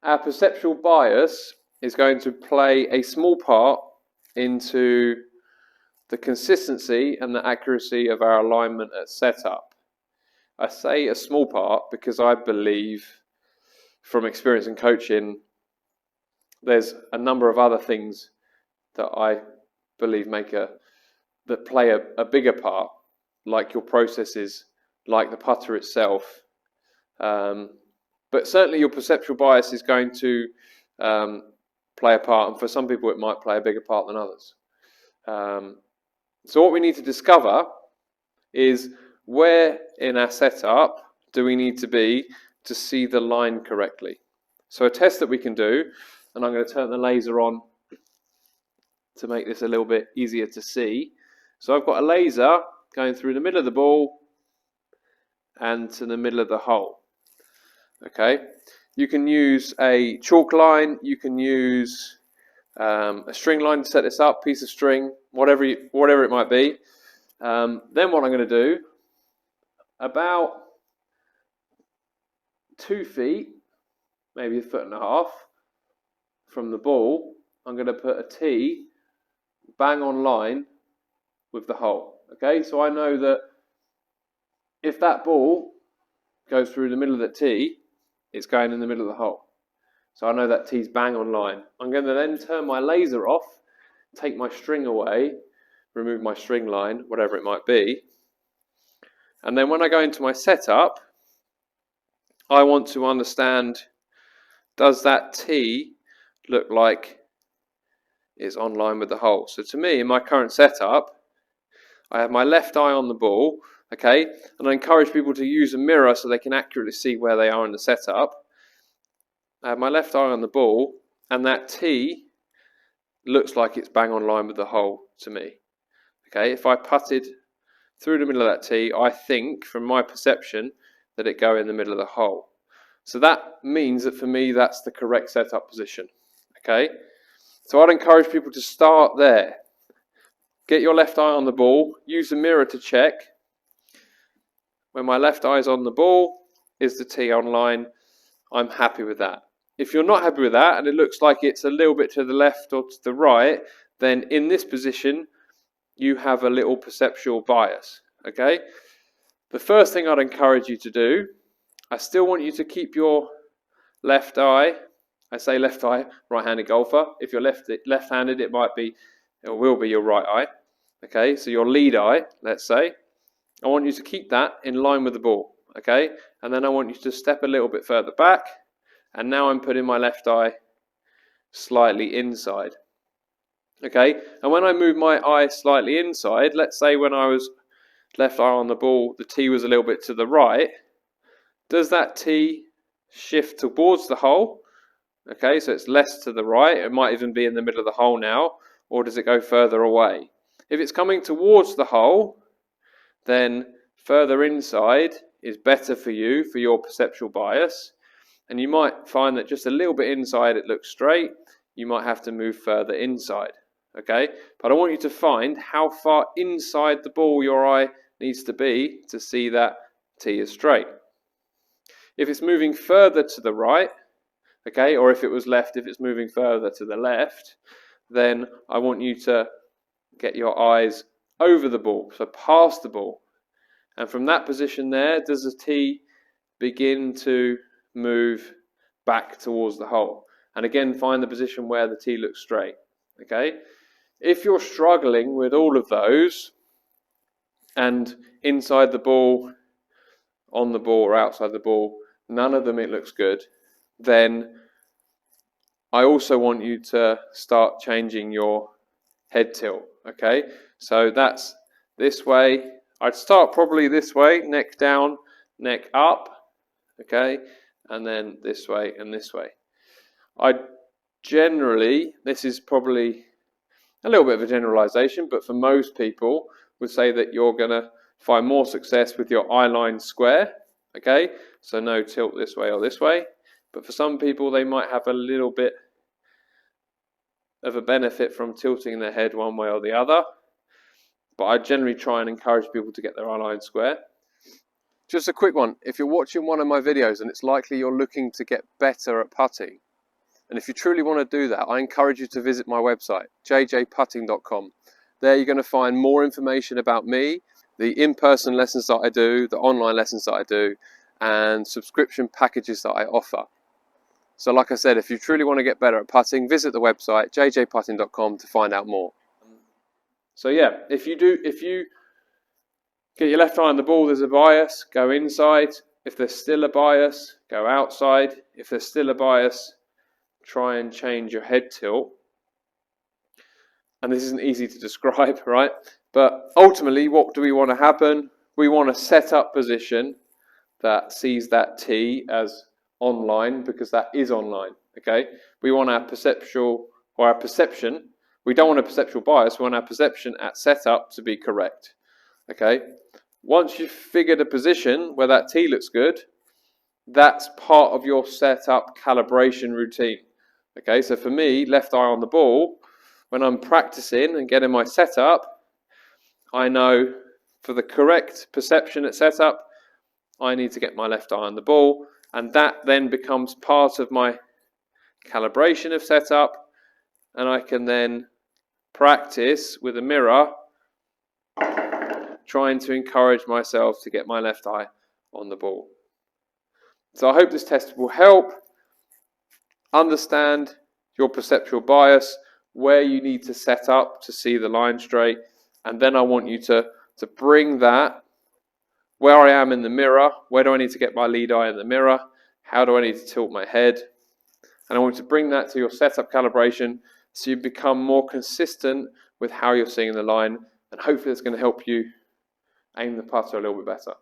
our perceptual bias is going to play a small part into the consistency and the accuracy of our alignment at setup. I say a small part because I believe from experience in coaching there's a number of other things that I believe play a bigger part, like your processes, like the putter itself. But certainly your perceptual bias is going to play a part, and for some people it might play a bigger part than others. So what we need to discover is where in our setup do we need to be to see the line correctly. So a test that we can do, and I'm going to turn the laser on to make this a little bit easier to see. So I've got a laser going through the middle of the ball and to the middle of the hole. Okay, you can use a chalk line, you can use a string line to set this up, piece of string, whatever it might be. Then what I'm going to do, about 2 feet, maybe 1.5 feet from the ball, I'm going to put a tee bang on line with the hole. Okay, so I know that if that ball goes through the middle of the tee, it's going in the middle of the hole. So I know that tee's bang on line. I'm going to then turn my laser off, take my string away, remove my string line, whatever it might be. And then when I go into my setup, I want to understand, does that tee look like it's on line with the hole? So to me, in my current setup, I have my left eye on the ball, okay, and I encourage people to use a mirror so they can accurately see where they are in the setup. I have my left eye on the ball, and that tee looks like it's bang on line with the hole to me. Okay, if I putted through the middle of that tee, I think, from my perception, that it go in the middle of the hole. So that means that for me, that's the correct setup position. Okay, so I'd encourage people to start there. Get your left eye on the ball, use the mirror to check. When my left eye is on the ball, is the tee on line? I'm happy with that. If you're not happy with that, and it looks like it's a little bit to the left or to the right, then in this position, you have a little perceptual bias. Okay? The first thing I'd encourage you to do, I still want you to keep your left eye. I say left eye, right-handed golfer. If you're left-handed, it will be your right eye. Okay, so your lead eye, let's say. I want you to keep that in line with the ball. Okay, and then I want you to step a little bit further back. And now I'm putting my left eye slightly inside. Okay, and when I move my eye slightly inside, let's say when I was left eye on the ball, the tee was a little bit to the right. Does that tee shift towards the hole? Okay, so it's less to the right. It might even be in the middle of the hole now. Or does it go further away? If it's coming towards the hole, then further inside is better for you, for your perceptual bias. And you might find that just a little bit inside it looks straight. You might have to move further inside. Okay, but I want you to find how far inside the ball your eye needs to be to see that tee is straight. If it's moving further to the right, okay, or if it was left, if it's moving further to the left, then I want you to get your eyes over the ball, so past the ball. And from that position there, does the tee begin to move back towards the hole? And again, find the position where the tee looks straight. Okay? If you're struggling with all of those, and inside the ball, on the ball, or outside the ball, none of them it looks good, then I also want you to start changing your head tilt. Okay? So that's this way. I'd start probably this way, neck down, neck up. Okay? And then this way and this way. I generally, this is probably a little bit of a generalization, but for most people would say that you're going to find more success with your eye line square. Okay, so no tilt this way or this way. But for some people, they might have a little bit of a benefit from tilting their head one way or the other. But I generally try and encourage people to get their eye line square. Just a quick one. If you're watching one of my videos and it's likely you're looking to get better at putting, And if you truly want to do that, I encourage you to visit my website, jjputting.com. There you're going to find more information about me, the in-person lessons that I do, the online lessons that I do, and subscription packages that I offer. So like I said, if you truly want to get better at putting, visit the website, jjputting.com, to find out more. So yeah, if you get your left eye on the ball, there's a bias, go inside. If there's still a bias, go outside. If there's still a bias, try and change your head tilt. And this isn't easy to describe, right? But ultimately, what do we want to happen? We want a set-up position that sees that tee as online, because that is online, okay? We want our perception, we don't want a perceptual bias, we want our perception at setup to be correct, okay? Once you've figured a position where that tee looks good, that's part of your setup calibration routine, okay? So for me, left eye on the ball, when I'm practicing and getting my setup, I know for the correct perception at setup, I need to get my left eye on the ball, and that then becomes part of my calibration of setup, and I can then practice with a mirror, trying to encourage myself to get my left eye on the ball. So I hope this test will help understand your perceptual bias, where you need to set up to see the line straight, and then I want you to bring that where I am in the mirror. Where do I need to get my lead eye in the mirror? How do I need to tilt my head? And I want you to bring that to your setup calibration so you become more consistent with how you're seeing the line, and hopefully it's going to help you aim the putter a little bit better.